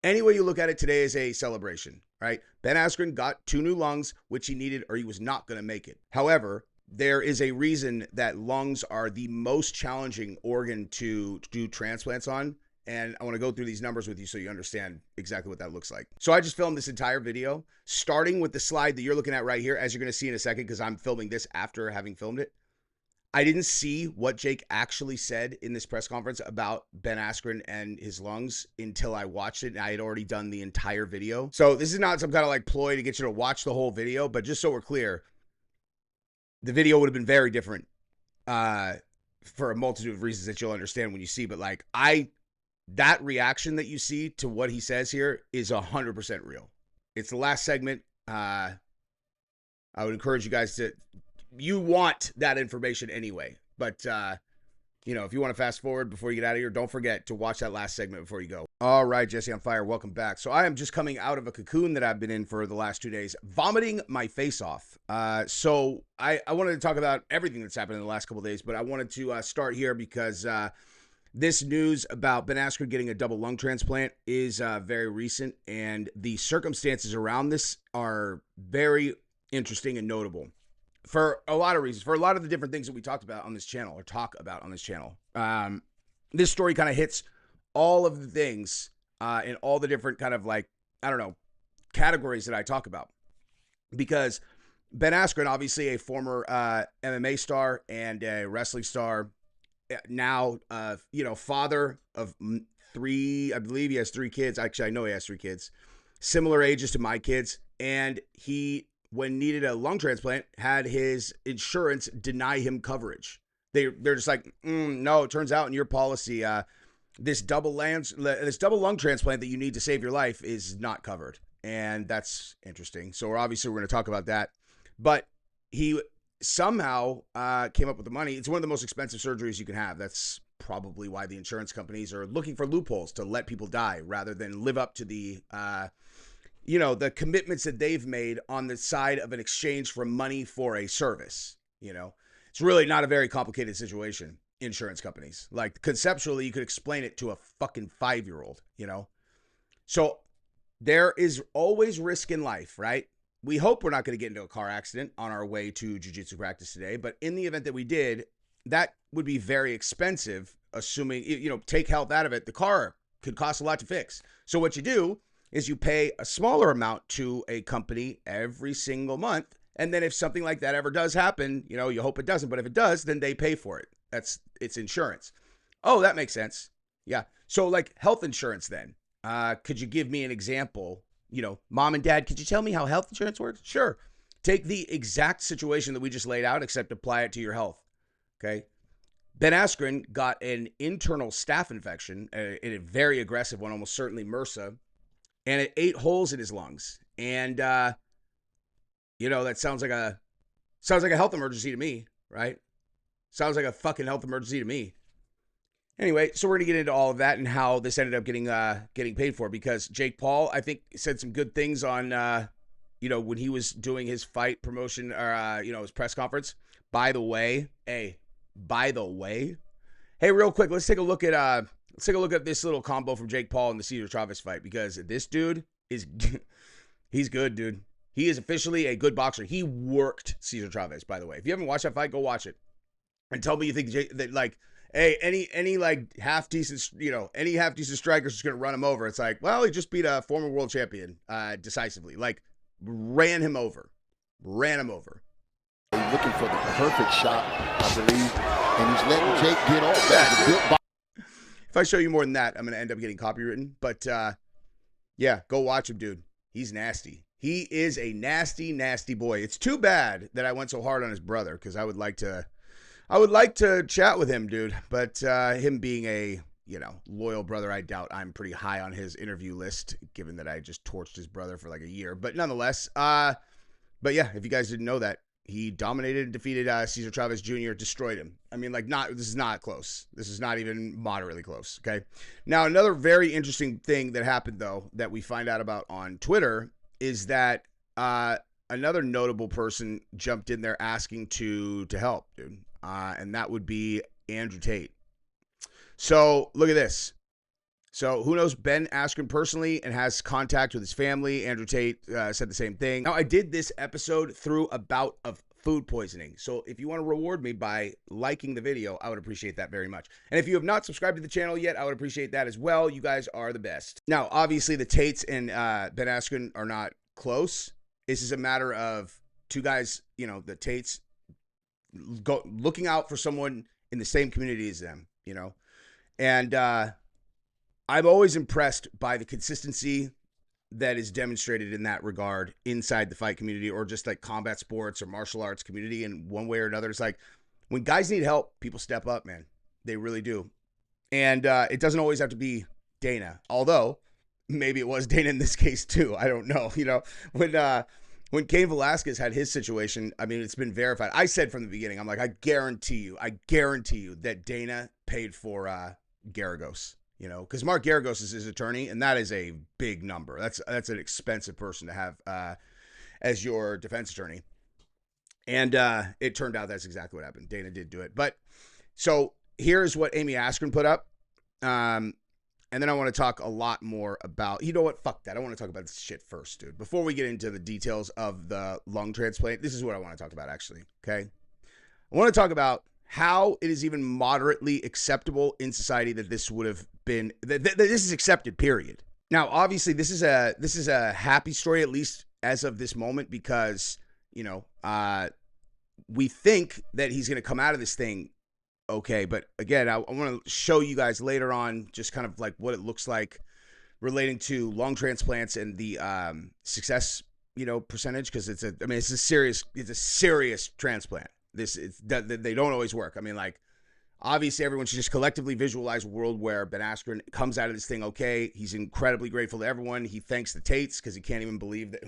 Any way you look at it, today is a celebration, right? Ben Askren got 2 new lungs, which he needed or he was not going to make it. However, there is a reason that lungs are the most challenging organ to do transplants on. And I want to go through these numbers with you so you understand exactly what that looks like. So I just filmed this entire video, starting with the slide that you're looking at right here, as you're going to see in a second, because I'm filming this after having filmed it. I didn't see what Jake actually said in this press conference about Ben Askren and his lungs until I watched it, and I had already done the entire video. So this is not some kind of like ploy to get you to watch the whole video, but just so we're clear, the video would have been very different for a multitude of reasons that you'll understand when you see. But like that reaction that you see to what he says here is 100% real. It's the last segment. I would encourage you guys to. You want that information anyway, but if you want to fast forward before you get out of here, don't forget to watch that last segment before you go. All right, Jesse on Fire, welcome back. So I am just coming out of a cocoon that I've been in for the last 2 days, vomiting my face off. So I wanted to talk about everything that's happened in the last couple of days, but I wanted to start here because this news about Ben Askren getting a double lung transplant is very recent, and the circumstances around this are very interesting and notable. For a lot of reasons, for a lot of the different things that we talked about on this channel or talk about on this channel. This story kind of hits all of the things in all the different kind of categories that I talk about. Because Ben Askren, obviously a former MMA star and a wrestling star, now, father of 3, I believe he has 3 kids. Actually, I know he has 3 kids, similar ages to my kids. And he, when needed a lung transplant, had his insurance deny him coverage. They're just like, no, it turns out in your policy, this double lung transplant that you need to save your life is not covered. And that's interesting. So we're going to talk about that. But he somehow came up with the money. It's one of the most expensive surgeries you can have. That's probably why the insurance companies are looking for loopholes to let people die rather than live up to the the commitments that they've made on the side of an exchange for money for a service. It's really not a very complicated situation. Insurance companies, like, conceptually, you could explain it to a fucking 5-year-old, So there is always risk in life, right? We hope we're not going to get into a car accident on our way to jiu-jitsu practice today, but in the event that we did, that would be very expensive, assuming, take health out of it. The car could cost a lot to fix. So what you do is you pay a smaller amount to a company every single month. And then if something like that ever does happen, you hope it doesn't, but if it does, then they pay for it. It's insurance. Oh, that makes sense. Yeah. So like health insurance then, could you give me an example? Mom and dad, could you tell me how health insurance works? Sure. Take the exact situation that we just laid out, except apply it to your health. Okay. Ben Askren got an internal staph infection, a very aggressive one, almost certainly MRSA. And it ate holes in his lungs. And, that sounds like a health emergency to me, right? Sounds like a fucking health emergency to me. Anyway, so we're going to get into all of that and how this ended up getting paid for, because Jake Paul, I think, said some good things on, when he was doing his fight promotion or, his press conference. By the way, hey, real quick, let's take a look at this little combo from Jake Paul in the Cesar Chavez fight, because this dude he's good, dude. He is officially a good boxer. He worked Cesar Chavez, by the way. If you haven't watched that fight, go watch it. And tell me you think that, like, hey, any like half decent strikers is going to run him over. It's like, well, he just beat a former world champion decisively. Like, ran him over. Looking for the perfect shot, I believe, and he's letting Jake get off that. If I show you more than that, I'm going to end up getting copywritten. But, yeah, go watch him, dude. He's nasty. He is a nasty, nasty boy. It's too bad that I went so hard on his brother, because I would like to chat with him, dude. But him being a, loyal brother, I doubt I'm pretty high on his interview list, given that I just torched his brother for like a year. But nonetheless, but yeah, if you guys didn't know that, he dominated and defeated Cesar Chavez Jr., destroyed him. I mean, like, this is not close. This is not even moderately close, okay? Now, another very interesting thing that happened, though, that we find out about on Twitter is that another notable person jumped in there asking to help, dude. And that would be Andrew Tate. So, look at this. So who knows Ben Askren personally and has contact with his family. Andrew Tate said the same thing. Now, I did this episode through a bout of food poisoning. So if you want to reward me by liking the video, I would appreciate that very much. And if you have not subscribed to the channel yet, I would appreciate that as well. You guys are the best. Now, obviously, the Tates and Ben Askren are not close. This is a matter of two guys, the Tates looking out for someone in the same community as them, And I'm always impressed by the consistency that is demonstrated in that regard inside the fight community or just like combat sports or martial arts community in one way or another. It's like when guys need help, people step up, man. They really do. And it doesn't always have to be Dana, although maybe it was Dana in this case too. I don't know. When Cain Velasquez had his situation, I mean, it's been verified. I said from the beginning, I'm like, I guarantee you that Dana paid for Garagos. Because Mark Garagos is his attorney, and that is a big number. That's an expensive person to have as your defense attorney. And it turned out that's exactly what happened. Dana did do it. But so here's what Amy Askren put up. And then I want to talk a lot more about, you know what? Fuck that. I want to talk about this shit first, dude. Before we get into the details of the lung transplant, this is what I want to talk about, actually. Okay. I want to talk about how it is even moderately acceptable in society that this would have been, that this is accepted, period. Now, obviously, this is a happy story, at least as of this moment, because, we think that he's going to come out of this thing okay. But again, I want to show you guys later on just kind of like what it looks like relating to lung transplants and the success, percentage, because it's a serious transplant. They don't always work. I mean, like, obviously everyone should just collectively visualize a world where Ben Askren comes out of this thing okay. He's incredibly grateful to everyone. He thanks the Tates because he can't even believe that,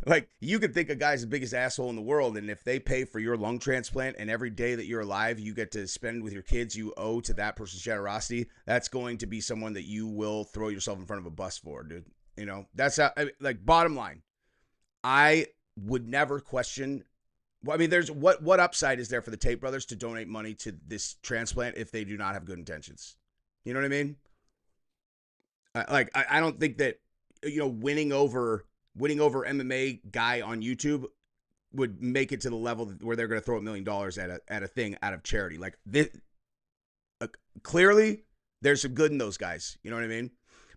like, you could think a guy's the biggest asshole in the world, and if they pay for your lung transplant and every day that you're alive you get to spend with your kids you owe to that person's generosity, that's going to be someone that you will throw yourself in front of a bus for, dude. That's how, like, bottom line. I would never question. Well, I mean, there's what upside is there for the Tate brothers to donate money to this transplant if they do not have good intentions? You know what I mean? I don't think that winning over MMA guy on YouTube would make it to the level where they're going to throw $1 million at a thing out of charity. Like this, clearly there's some good in those guys. You know what I mean?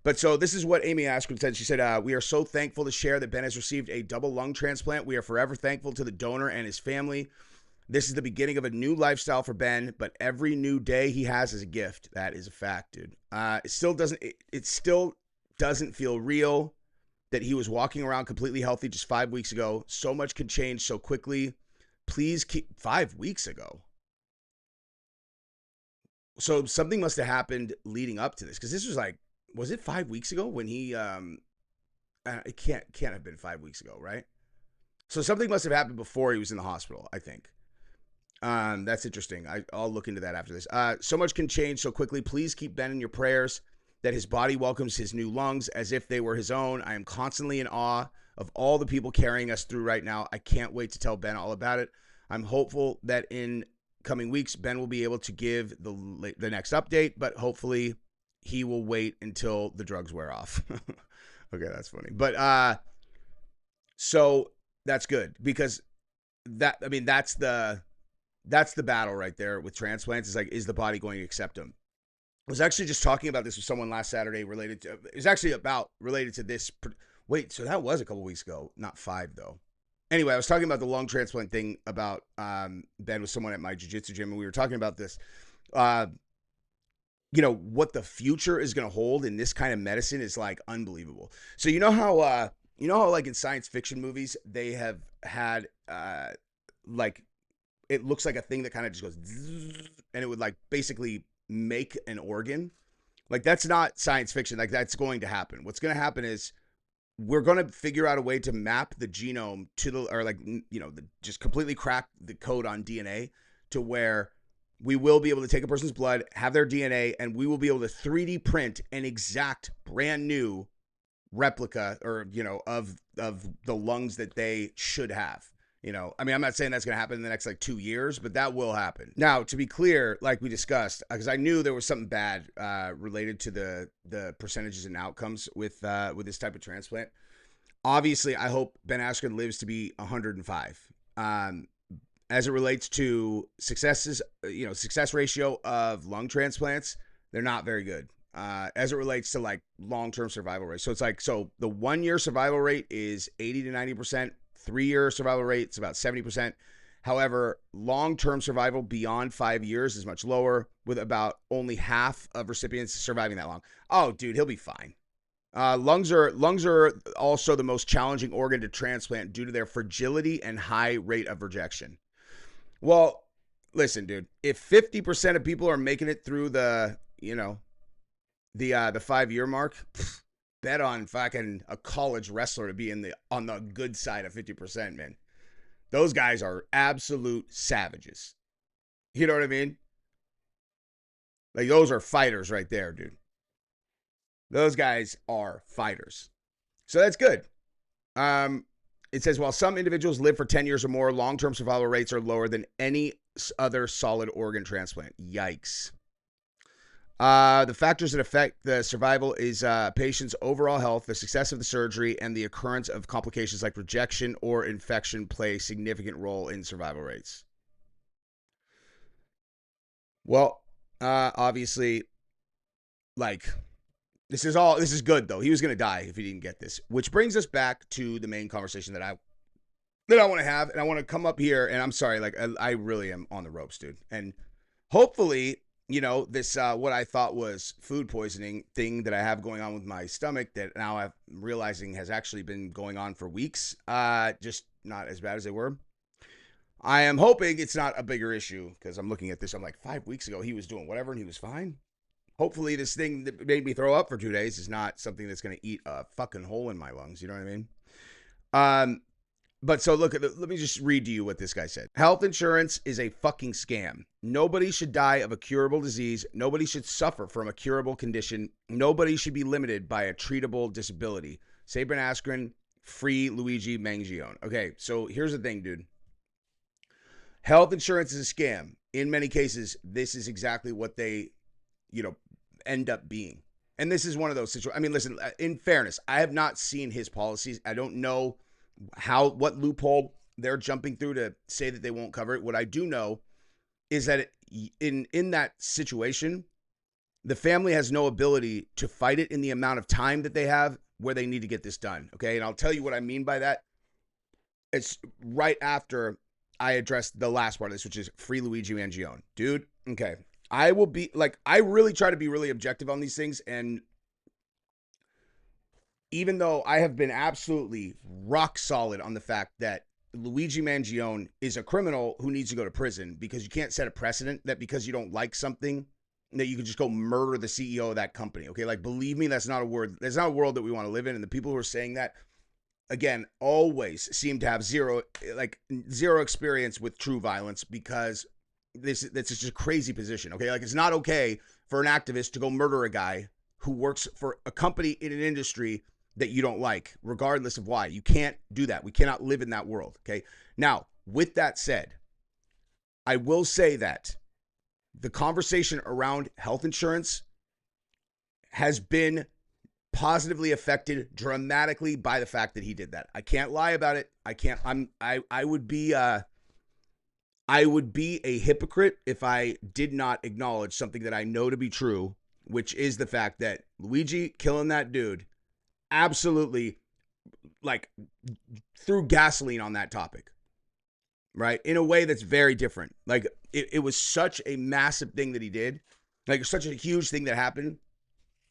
But so this is what Amy Askren said. She said, we are so thankful to share that Ben has received a double lung transplant. We are forever thankful to the donor and his family. This is the beginning of a new lifestyle for Ben, but every new day he has is a gift. That is a fact, dude. It still doesn't feel real that he was walking around completely healthy just 5 weeks ago. So much can change so quickly. Please keep 5 weeks ago. So something must have happened leading up to this, because this was like, was it 5 weeks ago when he, it can't have been 5 weeks ago, right? So something must have happened before he was in the hospital, I think. That's interesting. I'll look into that after this. So much can change so quickly. Please keep Ben in your prayers that his body welcomes his new lungs as if they were his own. I am constantly in awe of all the people carrying us through right now. I can't wait to tell Ben all about it. I'm hopeful that in coming weeks, Ben will be able to give the next update, but hopefully he will wait until the drugs wear off. Okay, that's funny. But so that's good, because that's the battle right there with transplants. Is like, is the body going to accept them? I was actually just talking about this with someone last Saturday related to this. Wait, so that was a couple weeks ago, not 5 though. Anyway, I was talking about the lung transplant thing about Ben with someone at my jiu-jitsu gym, and we were talking about this. What the future is going to hold in this kind of medicine is like unbelievable. So you know how like in science fiction movies they have had like, it looks like a thing that kind of just goes and it would like basically make an organ. Like, that's not science fiction. Like, that's going to happen. What's going to happen is we're going to figure out a way to map the genome to just completely crack the code on DNA to where we will be able to take a person's blood, have their DNA, and we will be able to 3D print an exact brand new replica or, of the lungs that they should have. I mean, I'm not saying that's going to happen in the next like 2 years, but that will happen. Now, to be clear, like we discussed, because I knew there was something bad related to the percentages and outcomes with this type of transplant. Obviously, I hope Ben Askren lives to be 105. As it relates to success ratio of lung transplants, they're not very good. As it relates to like long-term survival rate. So it's like, so the 1 year survival rate is 80 to 90%. 3 year survival rate is about 70%. However, long-term survival beyond 5 years is much lower, with about only half of recipients surviving that long. Oh, dude, he'll be fine. Lungs are also the most challenging organ to transplant due to their fragility and high rate of rejection. Well, listen, dude, if 50% of people are making it through the 5 year mark, bet on fucking a college wrestler to be on the good side of 50%, man. Those guys are absolute savages. You know what I mean? Like, those are fighters right there, dude. Those guys are fighters. So that's good. It says, while some individuals live for 10 years or more, long-term survival rates are lower than any other solid organ transplant. Yikes. The factors that affect the survival is patient's overall health, the success of the surgery, and the occurrence of complications like rejection or infection play a significant role in survival rates. Well, obviously, like, this is good, though. He was going to die if he didn't get this, which brings us back to the main conversation that I want to have. And I want to come up here, and I'm sorry, like, I really am on the ropes, dude. And hopefully, this, what I thought was food poisoning thing that I have going on with my stomach that now I'm realizing has actually been going on for weeks, just not as bad as they were. I am hoping it's not a bigger issue, because I'm looking at this. I'm like, 5 weeks ago, he was doing whatever and he was fine. Hopefully this thing that made me throw up for 2 days is not something that's going to eat a fucking hole in my lungs. You know what I mean? But so look, let me just read to you what this guy said. Health insurance is a fucking scam. Nobody should die of a curable disease. Nobody should suffer from a curable condition. Nobody should be limited by a treatable disability. Say Ben Askren, free Luigi Mangione. Okay, so here's the thing, dude. Health insurance is a scam. In many cases, this is exactly what they, end up being. And this is one of those situations. I mean, listen, in fairness, I have not seen his policies. I don't know what loophole they're jumping through to say that they won't cover it. What I do know is that in that situation, the family has no ability to fight it in the amount of time that they have where they need to get this done. Okay. And I'll tell you what I mean by that. It's right after I addressed the last part of this, which is free Luigi Mangione. Dude, okay. I will be like, I really try to be really objective on these things. And even though I have been absolutely rock solid on the fact that Luigi Mangione is a criminal who needs to go to prison, because you can't set a precedent that because you don't like something that you can just go murder the CEO of that company. Okay. Like, believe me, that's not a world that we want to live in. And the people who are saying that, again, always seem to have zero experience with true violence, because this is just a crazy position. Okay. Like, it's not okay for an activist to go murder a guy who works for a company in an industry that you don't like, regardless of why. You can't do that. We cannot live in that world. Okay. Now, with that said, I will say that the conversation around health insurance has been positively affected dramatically by the fact that he did that. I can't lie about it. I would be a hypocrite if I did not acknowledge something that I know to be true, which is the fact that Luigi killing that dude absolutely, like, threw gasoline on that topic, right? In a way that's very different. Like, it was such a massive thing that he did, like, such a huge thing that happened,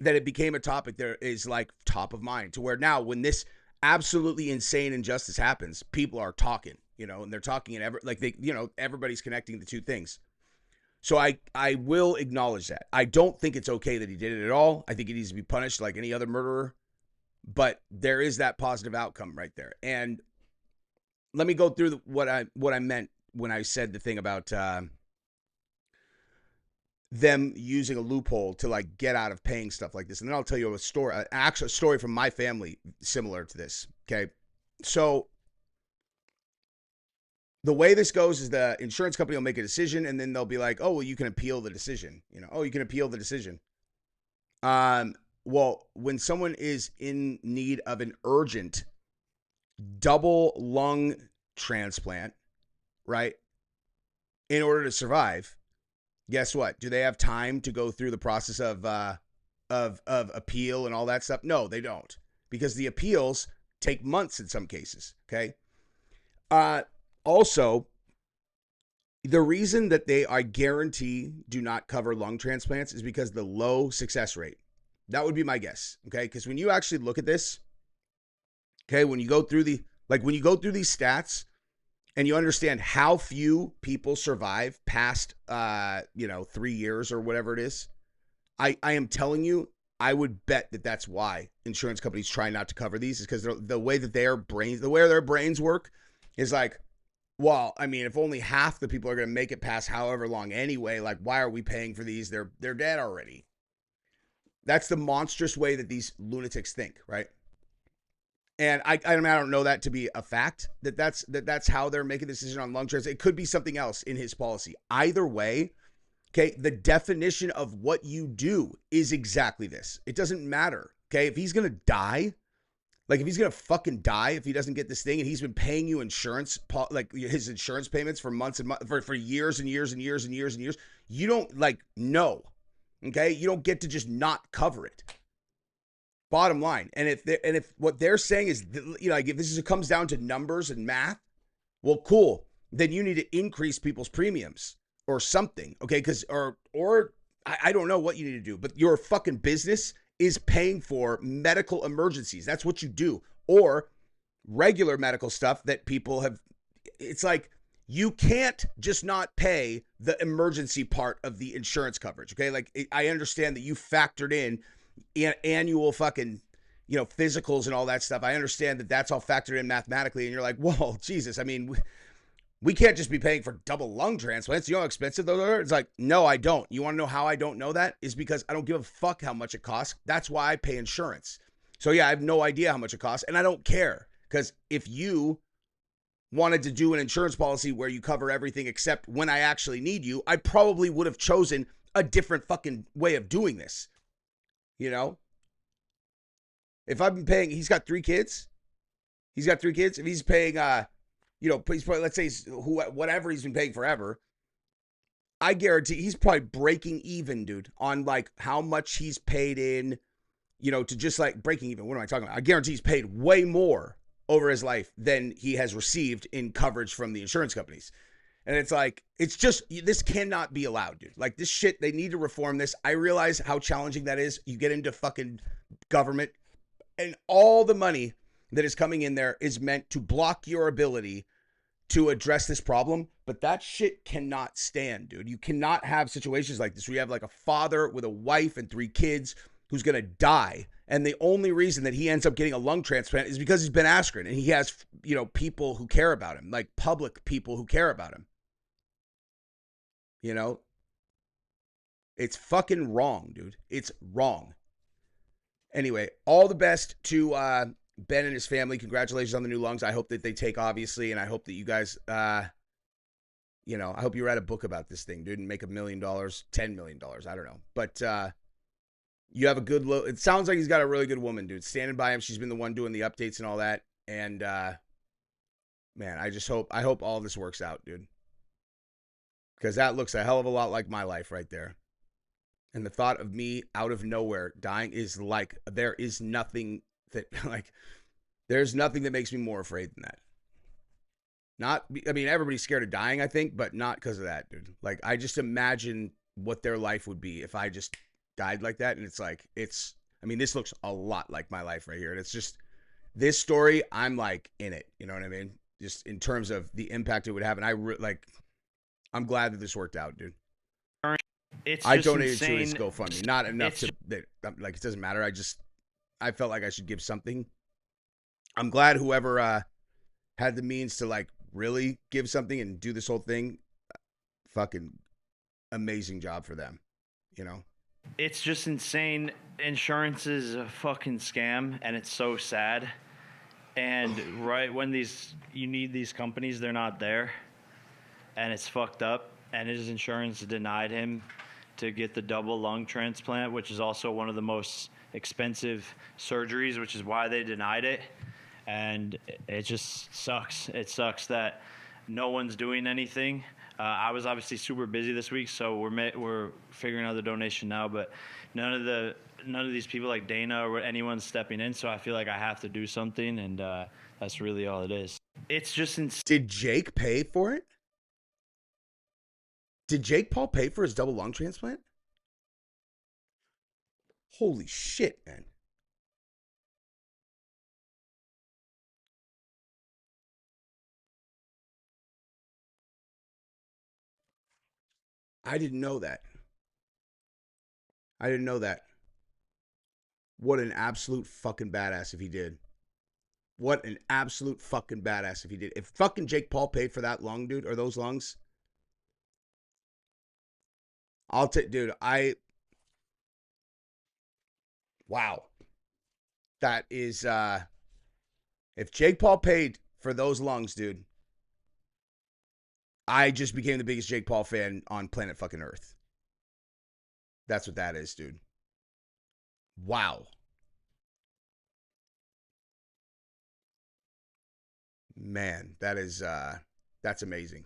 that it became a topic that is, like, top of mind, to where now when this absolutely insane injustice happens, people are talking, and they're talking and everybody's connecting the two things. So I will acknowledge that. I don't think it's okay that he did it at all. I think he needs to be punished like any other murderer, but there is that positive outcome right there. And let me go through what I meant when I said the thing about them using a loophole to, like, get out of paying stuff like this. And then I'll tell you a story, an actual story from my family similar to this. Okay. So the way this goes is the insurance company will make a decision, and then they'll be like, oh, well, you can appeal the decision. Oh, you can appeal the decision. Well, when someone is in need of an urgent double lung transplant, right, in order to survive, guess what? Do they have time to go through the process of appeal and all that stuff? No, they don't, because the appeals take months in some cases. Okay. Also, the reason that they, I guarantee, do not cover lung transplants is because the low success rate. That would be my guess. Okay. Because when you actually look at this, okay, when you go through these stats and you understand how few people survive past, 3 years or whatever it is, I am telling you, I would bet that that's why insurance companies try not to cover these, is because the way that their brains work is like, well, I mean, if only half the people are going to make it past however long anyway, like, why are we paying for these? They're dead already. That's the monstrous way that these lunatics think, right? And I don't know that to be a fact, that's how they're making the decision on lung transplant. It could be something else in his policy. Either way, okay, the definition of what you do is exactly this. It doesn't matter, okay? If he's going to die, like if he's going to fucking die if he doesn't get this thing, and he's been paying you insurance, like his insurance payments for months and months, for years and years and years and years and years, you don't know, okay? You don't get to just not cover it. Bottom line. And if what they're saying is, like, if this comes down to numbers and math, well, cool. Then you need to increase people's premiums or something, okay? Because or I don't know what you need to do, but your fucking business is paying for medical emergencies. That's what you do, or regular medical stuff that people have. It's like, you can't just not pay the emergency part of the insurance coverage, okay? Like, I understand that you factored in annual fucking, physicals and all that stuff. I understand that that's all factored in mathematically, and you're like, whoa, Jesus. I mean, we can't just be paying for double lung transplants. You know how expensive those are? It's like, no, I don't. You want to know how I don't know that? Is because I don't give a fuck how much it costs. That's why I pay insurance. So yeah, I have no idea how much it costs, and I don't care, because if you wanted to do an insurance policy where you cover everything except when I actually need you, I probably would have chosen a different fucking way of doing this. If I've been paying, he's got 3 kids. If he's paying, he's probably, let's say, whatever he's been paying forever, I guarantee he's probably breaking even, dude, on like how much he's paid in, to just like breaking even. What am I talking about? I guarantee he's paid way more over his life than he has received in coverage from the insurance companies. And it's like, it's just, this cannot be allowed, dude. Like, this shit, they need to reform this. I realize how challenging that is. You get into fucking government, and all the money that is coming in there is meant to block your ability to address this problem. But that shit cannot stand, dude. You cannot have situations like this where you have like a father with a wife and 3 kids who's going to die. And the only reason that he ends up getting a lung transplant is because he's Ben Askren, and he has, people who care about him, like public people who care about him. It's fucking wrong, dude. It's wrong. Anyway, all the best to Ben and his family. Congratulations on the new lungs. I hope that they take, obviously, and I hope that you guys, I hope you write a book about this thing, dude, and make $1 million, $10 million. I don't know. But you have a good it sounds like he's got a really good woman, dude, standing by him. She's been the one doing the updates and all that. And man, I hope all this works out, dude. Because that looks a hell of a lot like my life right there. And the thought of me out of nowhere dying is like, there's nothing that makes me more afraid than that. Everybody's scared of dying, I think, but not because of that, dude. Like, I just imagine what their life would be if I just died like that. And it's like, this looks a lot like my life right here. And it's just, this story, I'm like in it. You know what I mean? Just in terms of the impact it would have. And I'm glad that this worked out, dude. I donated insane. To his GoFundMe. Not enough it doesn't matter. I felt like I should give something. I'm glad whoever had the means to like really give something and do this whole thing. Fucking amazing job for them. It's just insane. Insurance is a fucking scam, and it's so sad. And right when you need these companies, they're not there. and it's fucked up. And his insurance denied him to get the double lung transplant, which is also one of the most expensive surgeries, which is why they denied it. And it just sucks. It sucks that no one's doing anything. I was obviously super busy this week, so we're figuring out the donation now. But none of these people like Dana or anyone stepping in. So I feel like I have to do something, and that's really all it is. It's just Did Jake pay for it? Did Jake Paul pay for his double lung transplant? Holy shit, man. I didn't know that. I didn't know that. What an absolute fucking badass if he did. What an absolute fucking badass if he did. If fucking Jake Paul paid for that lung, dude, or those lungs, I'll take, dude, wow. That is, if Jake Paul paid for those lungs, dude, I just became the biggest Jake Paul fan on planet fucking Earth. That's what that is, dude. Wow. Man, that is, that's amazing.